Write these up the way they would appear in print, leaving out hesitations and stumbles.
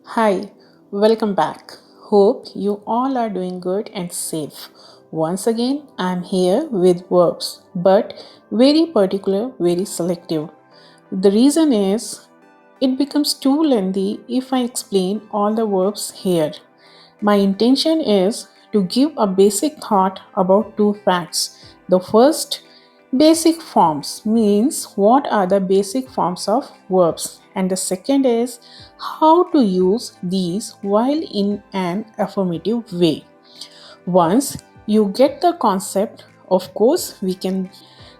Hi, welcome back. Hope you all are doing good and safe. Once again, I'm here with verbs, but very particular, very selective. The reason is it becomes too lengthy if I explain all the verbs here. My intention is to give a basic thought about two facts. The first, basic forms means what are the basic forms of verbs, and the second is how to use these while in an affirmative way. Once you get the concept, of course, we can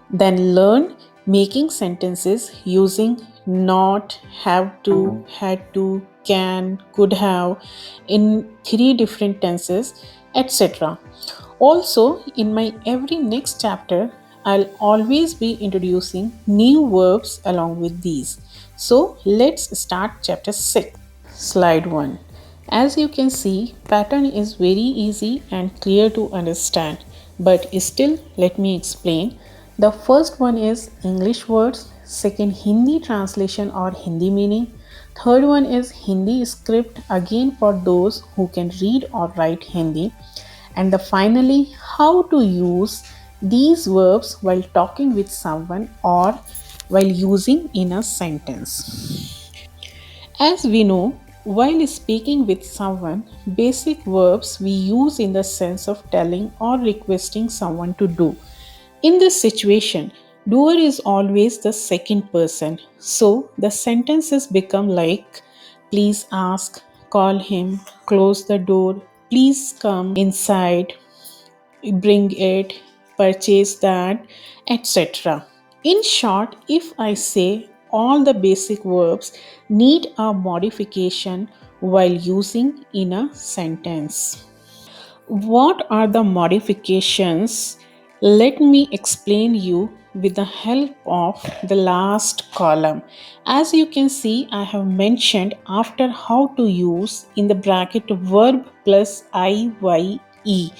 then learn making sentences using not, have to, had to, can, could have in three different tenses, etc. Also, in my every next chapter, I'll always be introducing new verbs along with these. So, let's start chapter 6. Slide 1. As you can see, pattern is very easy and clear to understand, but still let me explain. The first one is English words, second Hindi translation or Hindi meaning, third one is Hindi script again for those who can read or write Hindi, and the finally how to use these verbs while talking with someone or while using in a sentence. As we know, while speaking with someone, basic verbs we use in the sense of telling or requesting someone to do. In this situation, doer is always the second person. So the sentences become like please ask, call him, close the door, please come inside, bring it, purchase that, etc. In short, if I say all the basic verbs need a modification while using in a sentence. What are the modifications? Let me explain you with the help of the last column. As you can see, I have mentioned after how to use in the bracket verb plus IYE.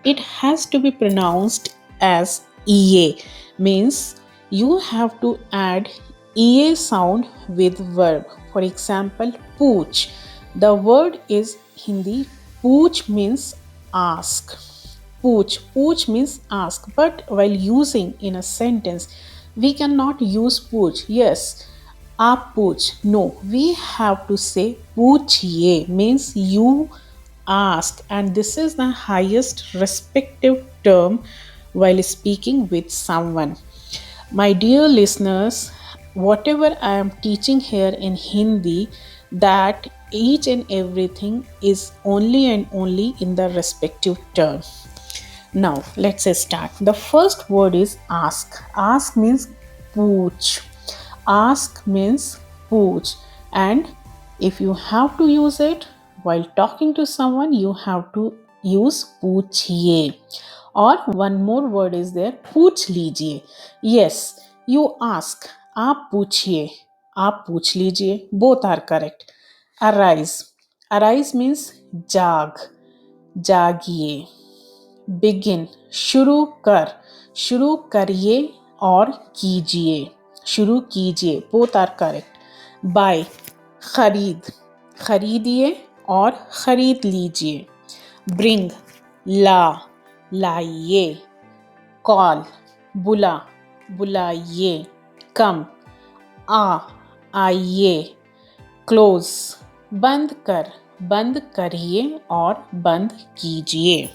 It has to be pronounced as EA, means you have to add EA sound with verb. For example, pooch. The word is Hindi. Pooch means ask. Pooch means ask, but while using in a sentence, we cannot use pooch. Yes, aap pooch. No, we have to say poochiye means you ask, and this is the highest respective term while speaking with someone. My dear listeners, whatever I am teaching here in Hindi, that each and everything is only and only in the respective term. Now, let's start. The first word is ask. Ask means pooch. Ask means pooch. And if you have to use it while talking to someone, you have to use पूछिए. Or one more word is there, पूछ लीजिए. Yes, you ask. आप पूछिए. आप पूछ लीजिए. Both are correct. Arise. Arise means जाग. जागिए. Begin. शुरू कर. शुरू करिए और कीजिए. शुरू कीजिए. Both are correct. Buy. खरीद. खरीदिए और खरीद लीजिए. Bring. ला. लाइए. Call. बुला. बुलाइए. Come. आ. आइए. Close. बंद कर. बंद करिए और बंद कीजिए.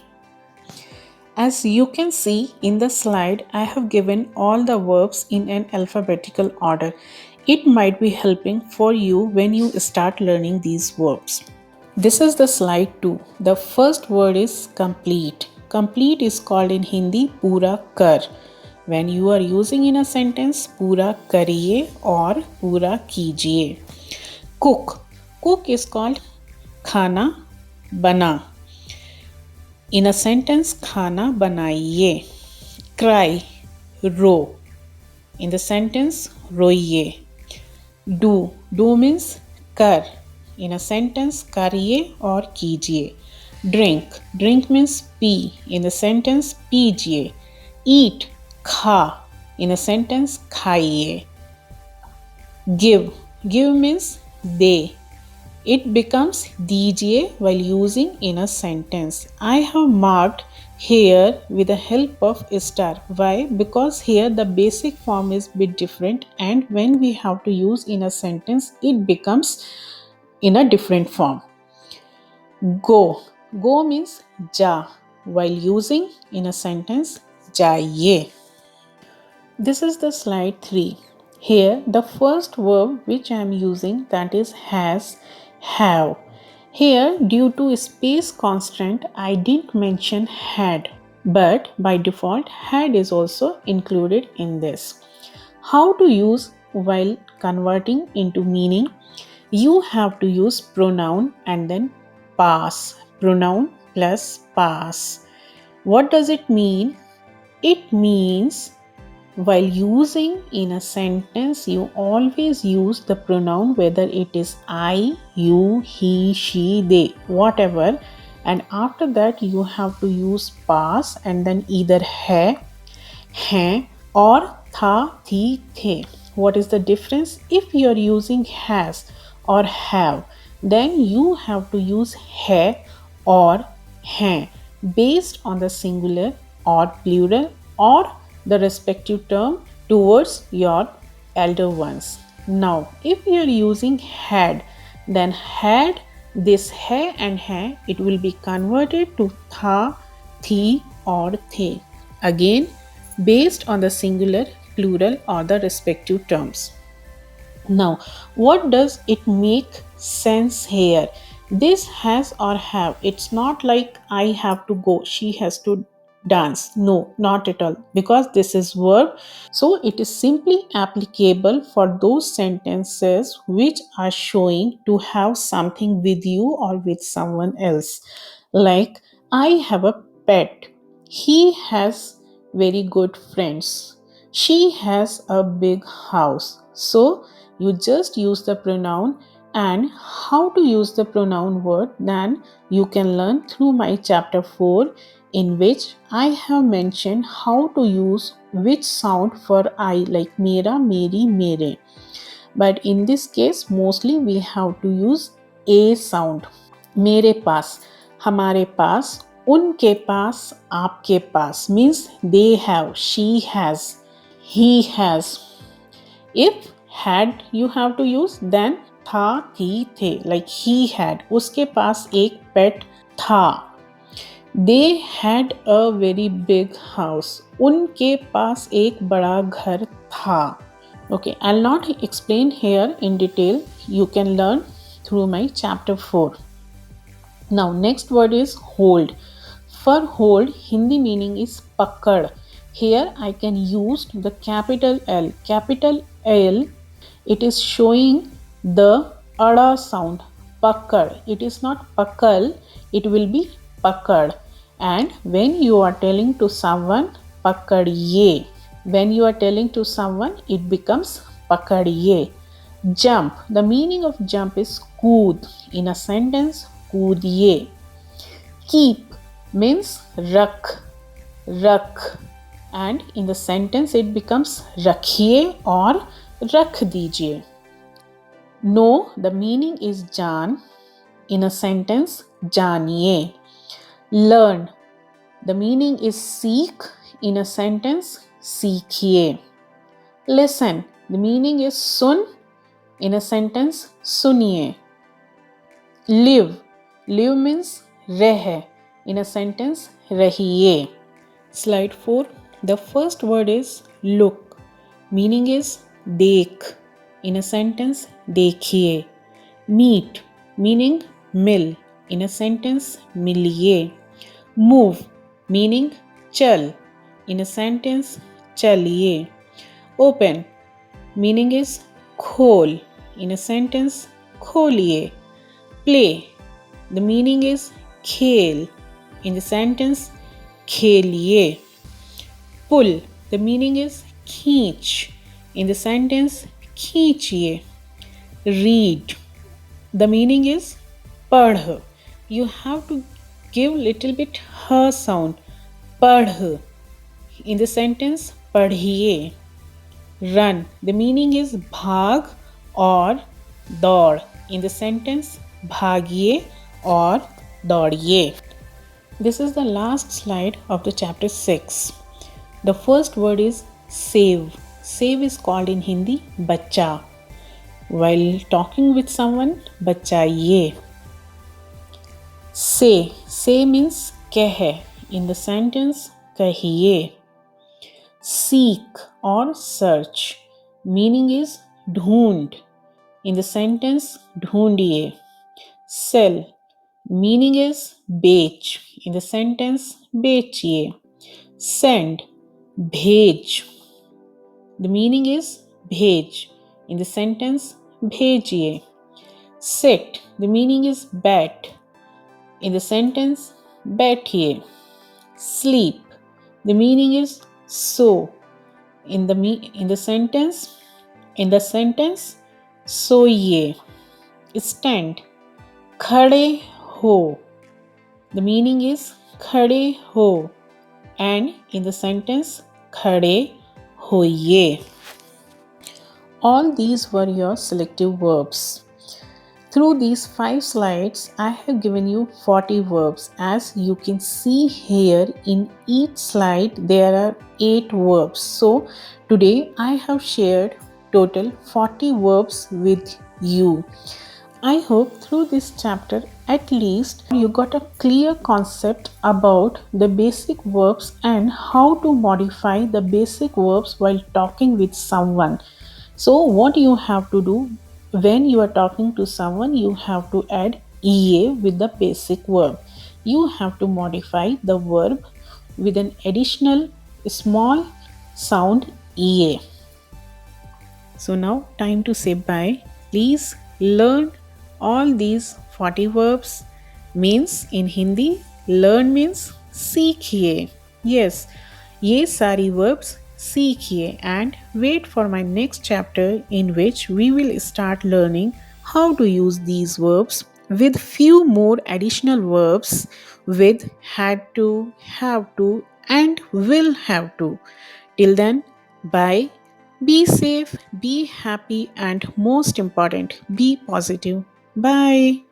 As you can see in the slide, I have given all the verbs in an alphabetical order. It might be helping for you when you start learning these verbs. This is the slide 2. The first word is complete. Complete is called in Hindi pura kar. When you are using in a sentence, pura kariye or pura kijiye. Cook. Cook is called khana bana. In a sentence, खाना बनाइए. Cry, row. In the sentence, रोइए. Do means कर. In a sentence, करिए और कीजिए. Drink means P. In the sentence, पीजिए. Eat, खा. In a sentence, खाइए. Give means they. it becomes dीजिए while using in a sentence. I have marked here with the help of star. Why? Because here the basic form is bit different, and when we have to use in a sentence, it becomes in a different form. Go. Go means ja. While using in a sentence, जाइए. This is the slide 3. Here, the first verb which I am using, that is has, have. Here, due to space constraint, I didn't mention had, but by default, had is also included in this. How to use while converting into meaning? You have to use pronoun and then pass. Pronoun plus pass. What does it mean? It means while using in a sentence, you always use the pronoun, whether it is I, you, he, she, they, whatever. And after that, you have to use pass and then either hai, or tha, thi, the. What is the difference? If you are using has or have, then you have to use hai or hai based on the singular or plural or the respective term towards your elder ones. Now, if you are using had, then had this hai and hai, it will be converted to tha, thi, or the. Again, based on the singular, plural, or the respective terms. Now, what does it make sense here? This has or have. It's not like I have to go, she has to dance. No, not at all. Because this is verb, so it is simply applicable for those sentences which are showing to have something with you or with someone else. Like, I have a pet. He has very good friends. She has a big house. So, you just use the pronoun, and how to use the pronoun word then you can learn through my chapter 4, in which I have mentioned how to use which sound for I, like mera, meri, mere. But in this case, mostly we have to use a sound. मेरे पास, हमारे पास, उनके पास, आपके पास means they have, she has, he has. If had you have to use, then था, थी, थे, like he had, उसके पास एक पेट था. They had a very big house. उनके पास एक बड़ा घर था. Okay, I'll not explain here in detail. You can learn through my chapter 4. Now, next word is hold. For hold, Hindi meaning is pakad. Here I can use the capital L. Capital L, it is showing the ada sound. Pakad. It is not pakal, it will be pakad. And when you are telling to someone, pakadiye. When you are telling to someone, it becomes pakadiye. Jump. The meaning of jump is kood. In a sentence, koodiye. Keep means rakh. Rakh. And in the sentence, it becomes rakhiye or rakh dijiye. Know, the meaning is jaan. In a sentence, janiye. Learn. The meaning is seek. In a sentence, सीखिए. Listen. The meaning is soon. In a sentence, सुनिए. Live. Live means रह. In a sentence, रहिए. Slide 4. The first word is look. Meaning is देख. In a sentence, देखिए. Meet. Meaning mill. In a sentence, मिलिए. Move. Meaning चल. In a sentence, चलिए. Open. Meaning is खोल. In a sentence, खोलिए. Play. The meaning is खेल. In the sentence, खेलिए. Pull. The meaning is खींच. In the sentence, खींचिए. Read. The meaning is पढ़. You have to give little bit ह sound. पढ़. In the sentence, पढ़िए. Run. The meaning is भाग or दौड़. In the sentence, भागिए और दौड़िए. This is the last slide of the chapter 6. The first word is save. Save is called in Hindi bachcha. While talking with someone, bachaiye. Say means keh. In the sentence, kahiye. Seek or search. Meaning is dhoond. In the sentence, dhoondiye. Sell. Meaning is bech. In the sentence, bechiye. Send. Bhej. The meaning is bhej. In the sentence, bhejiye. Sit. The meaning is bat. In the sentence, baithiye. Sleep. The meaning is so. In the sentence, soiye. Stand. Khade ho. The meaning is khade ho. And in the sentence, khade hoiye. All these were your selective verbs. Through these 5 slides, I have given you 40 verbs. As you can see here, in each slide there are 8 verbs. So today I have shared total 40 verbs with you. I hope through this chapter at least you got a clear concept about the basic verbs and how to modify the basic verbs while talking with someone. So, what you have to do when you are talking to someone, you have to add EA with the basic verb. You have to modify the verb with an additional small sound EA. So, now time to say bye. Please learn all these 40 verbs. Means in Hindi, learn means सीखिए. Yes, ये सारी verbs सीखिए and wait for my next chapter in which we will start learning how to use these verbs with few more additional verbs with had to, have to and will have to. Till then, bye. Be safe, be happy, and most important, be positive. Bye.